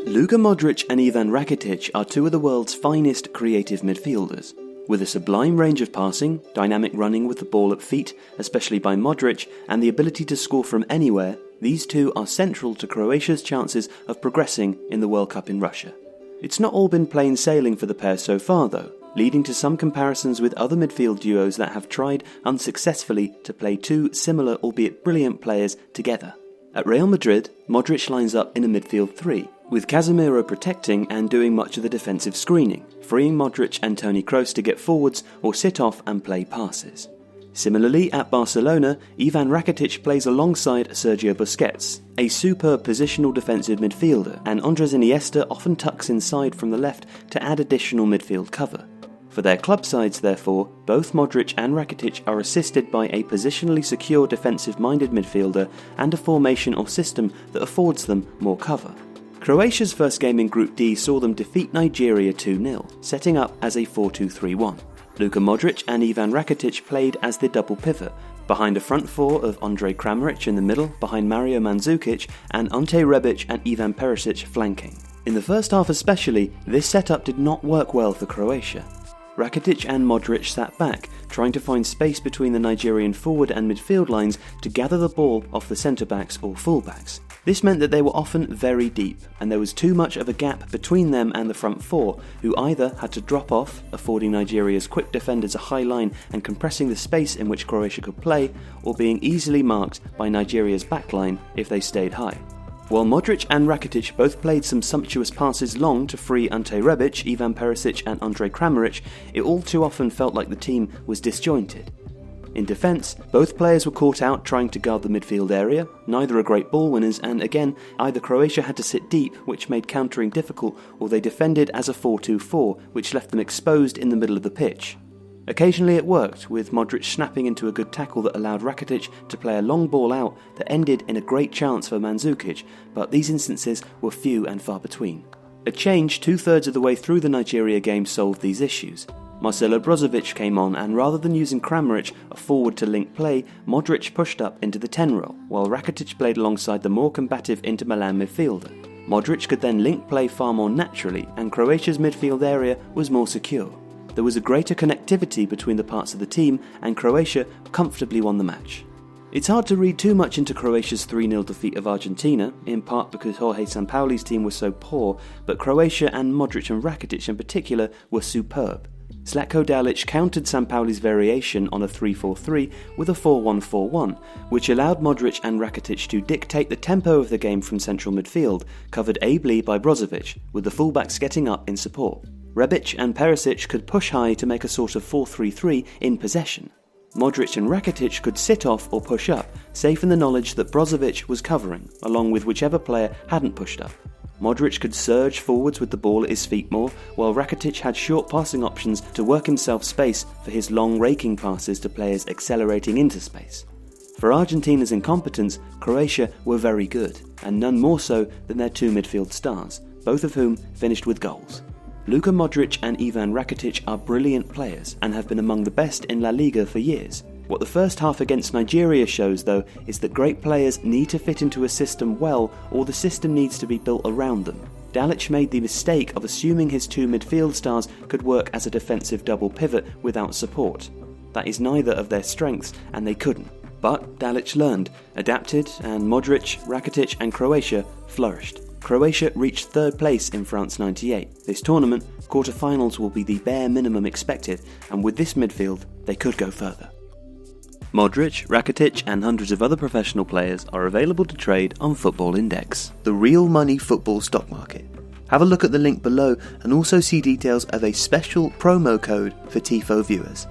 Luka Modric and Ivan Rakitic are two of the world's finest creative midfielders. With a sublime range of passing, dynamic running with the ball at feet, especially by Modric, and the ability to score from anywhere, these two are central to Croatia's chances of progressing in the World Cup in Russia. It's not all been plain sailing for the pair so far though, leading to some comparisons with other midfield duos that have tried unsuccessfully to play two similar albeit brilliant players together. At Real Madrid, Modric lines up in a midfield three, with Casemiro protecting and doing much of the defensive screening, freeing Modric and Toni Kroos to get forwards or sit off and play passes. Similarly, at Barcelona, Ivan Rakitic plays alongside Sergio Busquets, a superb positional defensive midfielder, and Andres Iniesta often tucks inside from the left to add additional midfield cover. For their club sides, therefore, both Modric and Rakitic are assisted by a positionally secure defensive-minded midfielder and a formation or system that affords them more cover. Croatia's first game in Group D saw them defeat Nigeria 2-0, setting up as a 4-2-3-1. Luka Modric and Ivan Rakitic played as the double pivot, behind a front four of Andrej Kramaric in the middle, behind Mario Mandzukic, and Ante Rebic and Ivan Perisic flanking. In the first half especially, this setup did not work well for Croatia. Rakitic and Modric sat back, trying to find space between the Nigerian forward and midfield lines to gather the ball off the centre-backs or full-backs. This meant that they were often very deep, and there was too much of a gap between them and the front four, who either had to drop off, affording Nigeria's quick defenders a high line and compressing the space in which Croatia could play, or being easily marked by Nigeria's backline if they stayed high. While Modric and Rakitic both played some sumptuous passes long to free Ante Rebic, Ivan Perisic and Andrej Kramaric, it all too often felt like the team was disjointed. In defence, both players were caught out trying to guard the midfield area, neither are great ball winners, and again, either Croatia had to sit deep, which made countering difficult, or they defended as a 4-2-4, which left them exposed in the middle of the pitch. Occasionally it worked, with Modric snapping into a good tackle that allowed Rakitic to play a long ball out that ended in a great chance for Mandzukic, but these instances were few and far between. A change 2/3 of the way through the Nigeria game solved these issues. Marcelo Brozovic came on, and rather than using Kramaric, a forward to link play, Modric pushed up into the 10 role, while Rakitic played alongside the more combative Inter Milan midfielder. Modric could then link play far more naturally, and Croatia's midfield area was more secure. There was a greater connectivity between the parts of the team, and Croatia comfortably won the match. It's hard to read too much into Croatia's 3-0 defeat of Argentina, in part because Jorge Sampaoli's team was so poor, but Croatia and Modric and Rakitic in particular were superb. Zlatko Dalic countered Sampaoli's variation on a 3-4-3 with a 4-1-4-1, which allowed Modric and Rakitic to dictate the tempo of the game from central midfield, covered ably by Brozovic, with the fullbacks getting up in support. Rebic and Perisic could push high to make a sort of 4-3-3 in possession. Modric and Rakitic could sit off or push up, safe in the knowledge that Brozovic was covering, along with whichever player hadn't pushed up. Modric could surge forwards with the ball at his feet more, while Rakitic had short passing options to work himself space for his long raking passes to players accelerating into space. For Argentina's incompetence, Croatia were very good, and none more so than their two midfield stars, both of whom finished with goals. Luka Modric and Ivan Rakitic are brilliant players and have been among the best in La Liga for years. What the first half against Nigeria shows, though, is that great players need to fit into a system well, or the system needs to be built around them. Dalic made the mistake of assuming his two midfield stars could work as a defensive double pivot without support. That is neither of their strengths, and they couldn't. But Dalic learned, adapted, and Modric, Rakitic and Croatia flourished. Croatia reached third place in France 98. This tournament, quarter-finals will be the bare minimum expected, and with this midfield, they could go further. Modric, Rakitic and hundreds of other professional players are available to trade on Football Index, the real money football stock market. Have a look at the link below and also see details of a special promo code for Tifo viewers.